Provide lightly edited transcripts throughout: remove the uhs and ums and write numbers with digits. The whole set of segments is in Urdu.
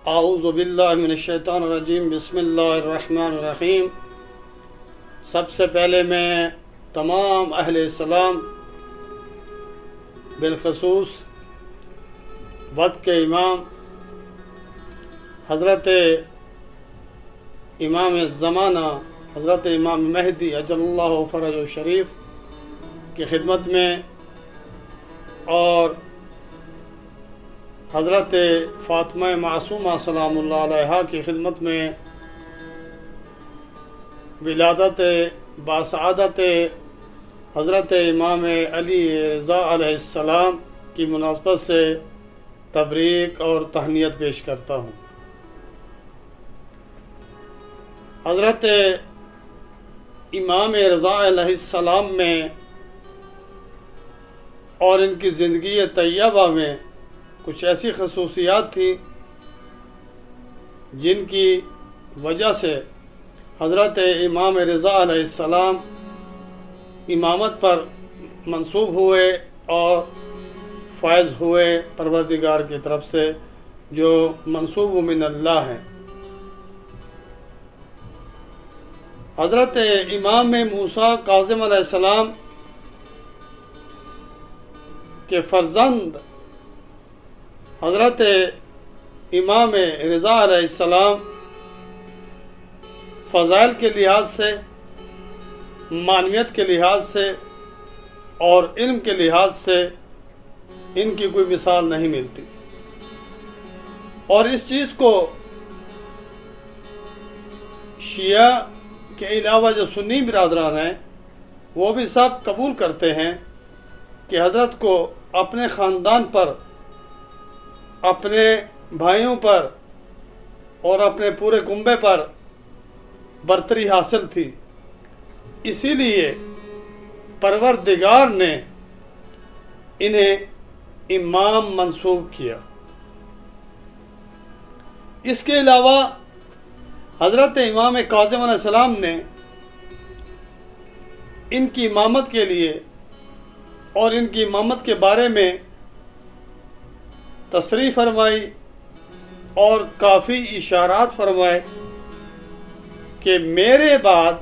اعوذ باللہ من الشیطان الرجیم، بسم اللہ الرحمن الرحیم۔ سب سے پہلے میں تمام اہل اسلام بالخصوص وقت کے امام حضرت امام زمانہ حضرت امام مہدی عجل اللہ فرج شریف کی خدمت میں اور حضرت فاطمہ معصومہ سلام اللہ علیہا کی خدمت میں ولادت باسعادت حضرت امام علی رضا علیہ السلام کی مناسبت سے تبریک اور تہنیت پیش کرتا ہوں۔ حضرت امام رضا علیہ السلام میں اور ان کی زندگی طیبہ میں کچھ ایسی خصوصیات تھیں جن کی وجہ سے حضرت امام رضا علیہ السلام امامت پر منصوب ہوئے اور فائز ہوئے پروردگار کی طرف سے، جو منصوب من اللہ ہے۔ حضرت امام موسیٰ کاظم علیہ السلام کے فرزند حضرت امام رضا علیہ السلام فضائل کے لحاظ سے، معنویت کے لحاظ سے اور علم کے لحاظ سے ان کی کوئی مثال نہیں ملتی، اور اس چیز کو شیعہ کے علاوہ جو سنی برادران ہیں وہ بھی سب قبول کرتے ہیں کہ حضرت کو اپنے خاندان پر، اپنے بھائیوں پر اور اپنے پورے کنبے پر برتری حاصل تھی، اسی لیے پروردگار نے انہیں امام منصوب کیا۔ اس کے علاوہ حضرت امام کاظم علیہ السلام نے ان کی امامت کے لیے اور ان کی امامت کے بارے میں تصریح فرمائی اور کافی اشارات فرمائے کہ میرے بعد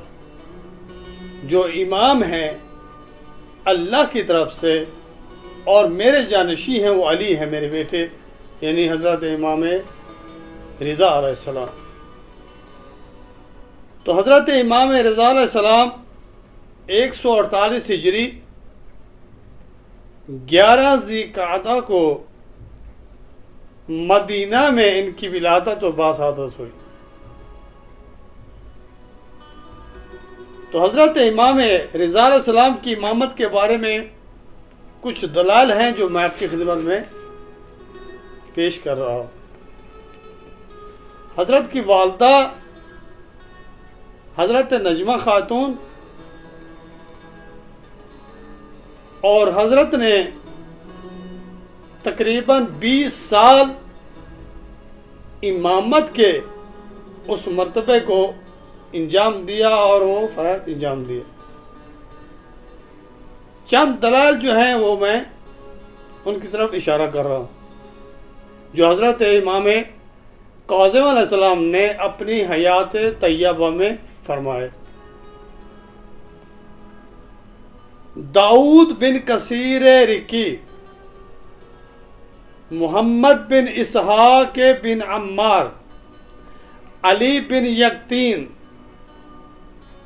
جو امام ہیں اللہ کی طرف سے اور میرے جانشین ہیں وہ علی ہیں، میرے بیٹے، یعنی حضرت امام رضا علیہ السلام۔ تو حضرت امام رضا علیہ السلام 148 ہجری 11 ذی القعدہ کو مدینہ میں ان کی ولادت و باسعادت ہوئی۔ تو حضرت امام رضا علیہ السلام کی امامت کے بارے میں کچھ دلائل ہیں جو میں آپ کی خدمت میں پیش کر رہا ہوں۔ حضرت کی والدہ حضرت نجمہ خاتون اور حضرت نے تقریباً 20 سال امامت کے اس مرتبے کو انجام دیا اور وہ فرائض انجام دیا۔ چند دلائل جو ہیں وہ میں ان کی طرف اشارہ کر رہا ہوں جو حضرت امام کاظم علیہ السلام نے اپنی حیات طیبہ میں فرمائے۔ داؤد بن کثیر رکی، محمد بن اسحاق بن عمار، علی بن یقطین،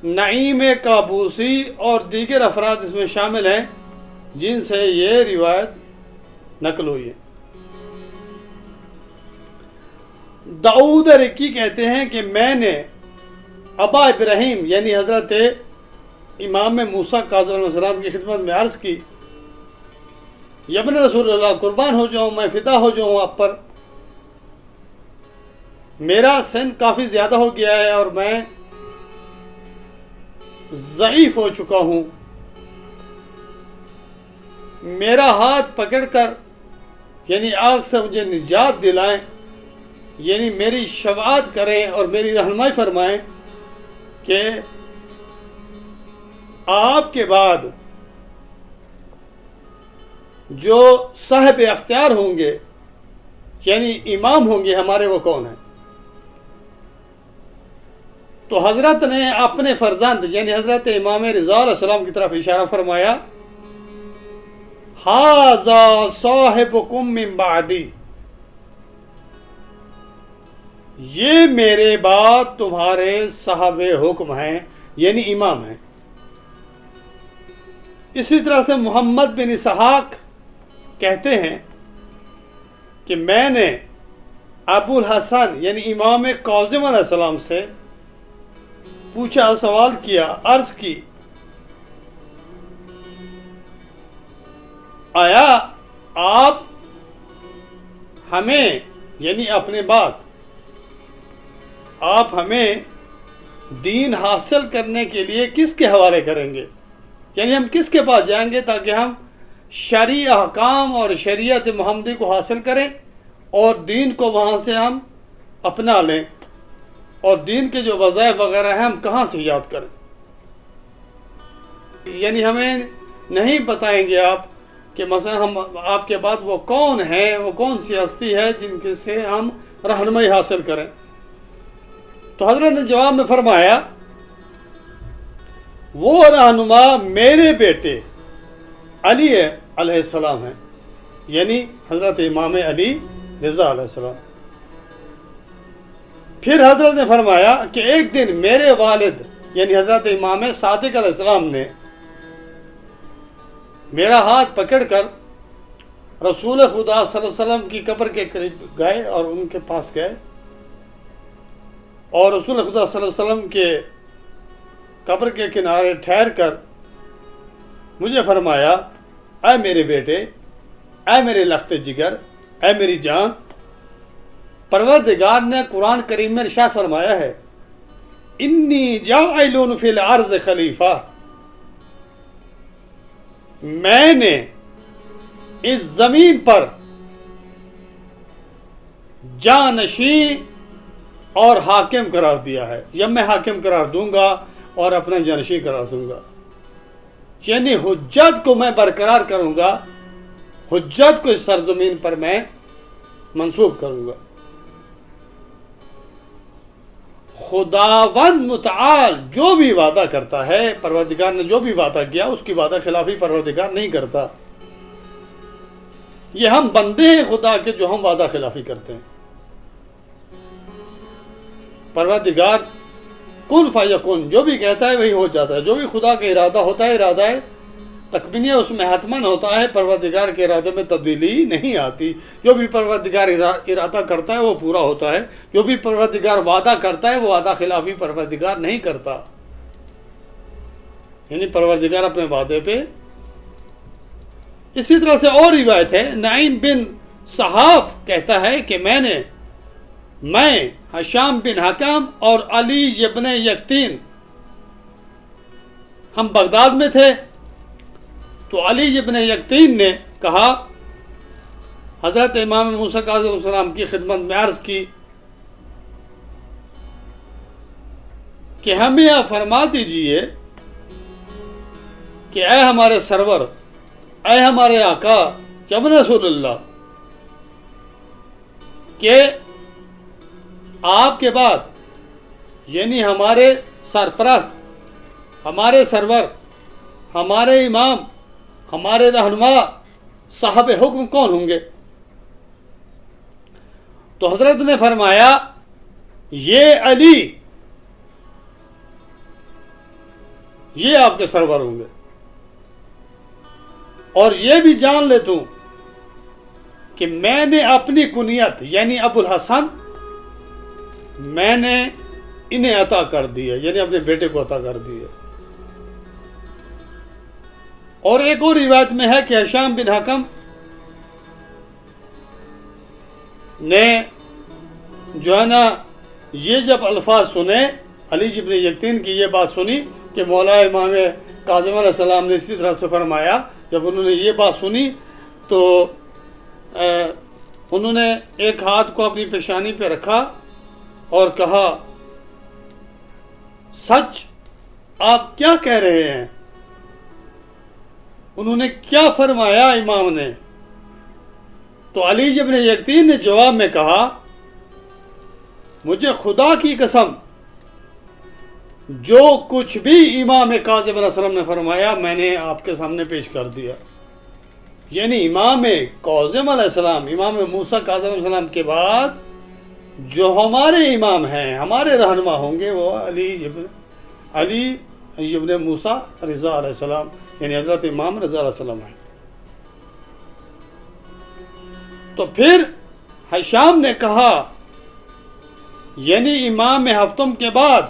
نعیم کابوسی اور دیگر افراد اس میں شامل ہیں جن سے یہ روایت نقل ہوئی ہے۔ داؤد رکی کہتے ہیں کہ میں نے ابا ابراہیم یعنی حضرت امام موسیٰ کاظم علیہ السلام کی خدمت میں عرض کی، یبن رسول اللہ، قربان ہو جاؤں، میں فدا ہو جاؤں آپ پر، میرا سن کافی زیادہ ہو گیا ہے اور میں ضعیف ہو چکا ہوں، میرا ہاتھ پکڑ کر یعنی آگ سے مجھے نجات دلائیں، یعنی میری شفاعت کریں اور میری رہنمائی فرمائیں کہ آپ کے بعد جو صاحب اختیار ہوں گے یعنی امام ہوں گے ہمارے، وہ کون ہیں؟ تو حضرت نے اپنے فرزند یعنی حضرت امام رضا علیہ السلام کی طرف اشارہ فرمایا، ھذا صاحبکم من بعدی، یہ میرے بعد تمہارے صاحب حکم ہیں، یعنی امام ہیں۔ اسی طرح سے محمد بن اسحاق کہتے ہیں کہ میں نے ابو الحسن یعنی امام کاظم علیہ السلام سے پوچھا، سوال کیا، عرض کی، آیا آپ ہمیں یعنی اپنے بعد آپ ہمیں دین حاصل کرنے کے لیے کس کے حوالے کریں گے؟ یعنی ہم کس کے پاس جائیں گے تاکہ ہم شرعی احکام اور شریعت محمدی کو حاصل کریں اور دین کو وہاں سے ہم اپنا لیں، اور دین کے جو وظائف وغیرہ ہیں ہم کہاں سے یاد کریں؟ یعنی ہمیں نہیں بتائیں گے آپ کہ مثلا ہم آپ کے بعد وہ کون ہیں، وہ کون سی ہستی ہے جن کے سے ہم رہنمائی حاصل کریں۔ تو حضرت نے جواب میں فرمایا، وہ رہنما میرے بیٹے علی علیہ السلام ہیں، یعنی حضرت امام علی رضا علیہ السلام۔ پھر حضرت نے فرمایا کہ ایک دن میرے والد یعنی حضرت امام صادق علیہ السلام نے میرا ہاتھ پکڑ کر رسول خدا صلی اللہ علیہ وسلم کی قبر کے قریب گئے اور ان کے پاس گئے، اور رسول خدا صلی اللہ علیہ وسلم کے قبر کے کنارے ٹھہر کر مجھے فرمایا، اے میرے بیٹے، اے میرے لخت جگر، اے میری جان، پروردگار نے قرآن کریم میں ارشاد فرمایا ہے، انی جاعل فی الارض خلیفہ، میں نے اس زمین پر جانشین اور حاکم قرار دیا ہے، یا میں حاکم قرار دوں گا اور اپنا جانشین قرار دوں گا، یعنی حجت کو میں برقرار کروں گا، حجت کو اس سرزمین پر میں منسوب کروں گا۔ خداوند متعال جو بھی وعدہ کرتا ہے، پروردگار نے جو بھی وعدہ کیا اس کی وعدہ خلافی پروردگار نہیں کرتا۔ یہ ہم بندے ہیں خدا کے جو ہم وعدہ خلافی کرتے ہیں۔ پروردگار کن فیکن جو بھی کہتا ہے وہی ہو جاتا ہے، جو بھی خدا کا ارادہ ہوتا ہے ارادہ ہے تکوینیہ اس میں حتماً ہوتا ہے، پروردگار کے ارادے میں تبدیلی نہیں آتی۔ جو بھی پروردگار ارادہ کرتا ہے وہ پورا ہوتا ہے، جو بھی پروردگار وعدہ کرتا ہے وہ وعدہ خلافی پروردگار نہیں کرتا، یعنی پروردگار اپنے وعدے پہ۔ اسی طرح سے اور روایت ہے، نعیم بن صحاف کہتا ہے کہ میں ہشام بن حکم اور علی ابن یقطین ہم بغداد میں تھے، تو علی ابن یقطین نے کہا، حضرت امام موسیٰ علیہ السلام کی خدمت میں عرض کی کہ ہمیں فرما دیجئے کہ اے ہمارے سرور، اے ہمارے آقا جب رسول اللہ، کہ آپ کے بعد یعنی ہمارے سرپرست، ہمارے سرور، ہمارے امام، ہمارے رہنما، صاحب حکم کون ہوں گے؟ تو حضرت نے فرمایا، یہ علی، یہ آپ کے سرور ہوں گے، اور یہ بھی جان لے تو کہ میں نے اپنی کنیت یعنی ابو الحسن میں نے انہیں عطا کر دی ہے، یعنی اپنے بیٹے کو عطا کر دی ہے۔ اور ایک اور روایت میں ہے کہ ہشام بن حکم نے جو ہے نا یہ جب الفاظ سنے، علی ابن یقطین کی یہ بات سنی کہ مولا امام کاظم علیہ السلام نے اسی طرح سے فرمایا، جب انہوں نے یہ بات سنی تو انہوں نے ایک ہاتھ کو اپنی پیشانی پہ رکھا اور کہا، سچ آپ کیا کہہ رہے ہیں؟ انہوں نے کیا فرمایا امام نے؟ تو علی ابن یقطین نے جواب میں کہا مجھے خدا کی قسم جو کچھ بھی امام کاظم علیہ السلام نے فرمایا میں نے آپ کے سامنے پیش کر دیا. یعنی امام کاظم علیہ السلام، امام موسیٰ کاظم علیہ السلام کے بعد جو ہمارے امام ہیں، ہمارے رہنما ہوں گے، وہ علی ابن موسیٰ رضا علیہ السلام، یعنی حضرت امام رضا علیہ السلام ہیں. تو پھر ہشام نے کہا یعنی امام ہفتم کے بعد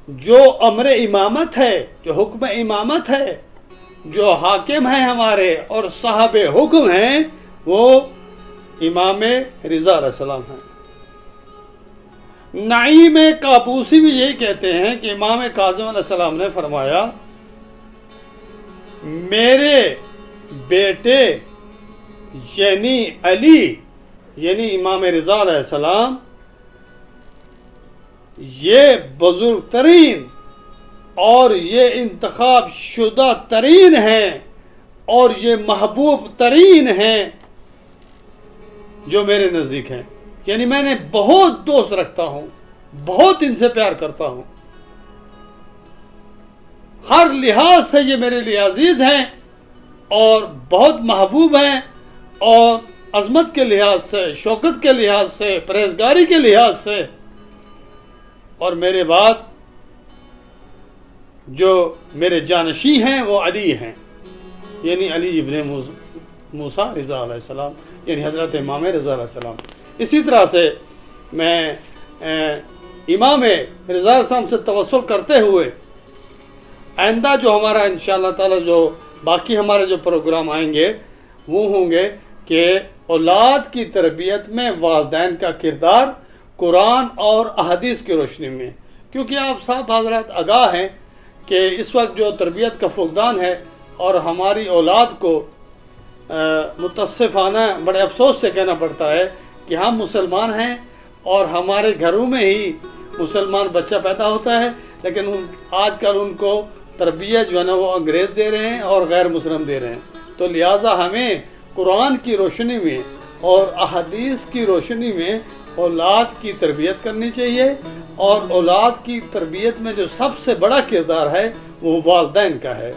جو امر امامت ہے، جو حکم امامت ہے، جو حاکم ہیں ہمارے اور صاحب حکم ہیں، وہ امام رضا علیہ السلام ہیں. نعیم کابوسی بھی یہی کہتے ہیں کہ امام کاظم علیہ السلام نے فرمایا میرے بیٹے یعنی علی، یعنی امام رضا علیہ السلام، یہ بزرگ ترین اور یہ انتخاب شدہ ترین ہیں اور یہ محبوب ترین ہیں جو میرے نزدیک ہیں. یعنی میں نے بہت دوست رکھتا ہوں، بہت ان سے پیار کرتا ہوں، ہر لحاظ سے یہ میرے لیے عزیز ہیں اور بہت محبوب ہیں، اور عظمت کے لحاظ سے، شوکت کے لحاظ سے، پرہیزگاری کے لحاظ سے. اور میرے بعد جو میرے جانشی ہیں وہ علی ہیں، یعنی علی ابن موسیٰ رضا علیہ السلام، یعنی حضرت امام رضا علیہ السلام. اسی طرح سے میں امام رضا علیہ السلام سے توسل کرتے ہوئے آئندہ جو ہمارا انشاءاللہ تعالی جو باقی ہمارے جو پروگرام آئیں گے وہ ہوں گے کہ اولاد کی تربیت میں والدین کا کردار قرآن اور احادیث کی روشنی میں. کیونکہ آپ صاحب حضرات آگاہ ہیں کہ اس وقت جو تربیت کا فقدان ہے اور ہماری اولاد کو متاسفانہ بڑے افسوس سے کہنا پڑتا ہے کہ ہم مسلمان ہیں اور ہمارے گھروں میں ہی مسلمان بچہ پیدا ہوتا ہے، لیکن آج کل ان کو تربیت جو ہے نا وہ انگریز دے رہے ہیں اور غیر مسلم دے رہے ہیں. تو لہٰذا ہمیں قرآن کی روشنی میں اور احادیث کی روشنی میں اولاد کی تربیت کرنی چاہیے، اور اولاد کی تربیت میں جو سب سے بڑا کردار ہے وہ والدین کا ہے.